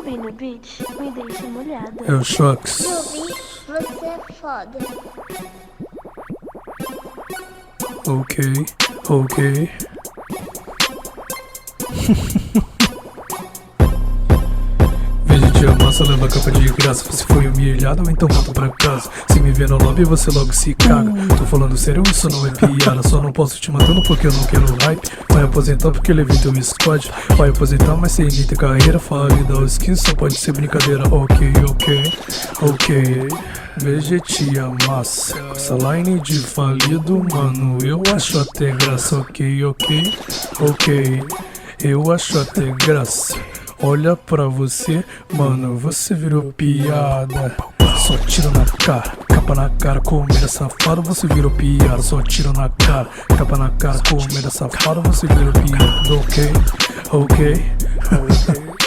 Rubi no beat, me deixa molhada. É o Shox. Rubi, você é foda. Ok, ok. Veja de amassa, leva a capa de graça. Você foi humilhado, então volta pra casa. Se me vê no lobby, você logo se caga. Tô falando sério, isso não é piada. Só não posso te matando porque eu não quero hype. Vai aposentar porque levei teu squad. Vai aposentar, mas sem ter carreira. Fale da skin, só pode ser brincadeira. Ok, ok, ok. Vegete amassa. Essa line de falido, mano, eu acho até graça. Ok, ok, ok. Eu acho até graça. Olha pra você, mano, você virou piada. Só tiro na cara, capa na cara, comida safado, você virou piada. Só tiro na cara, capa na cara, comida safado, você virou piada. Ok, ok, ok.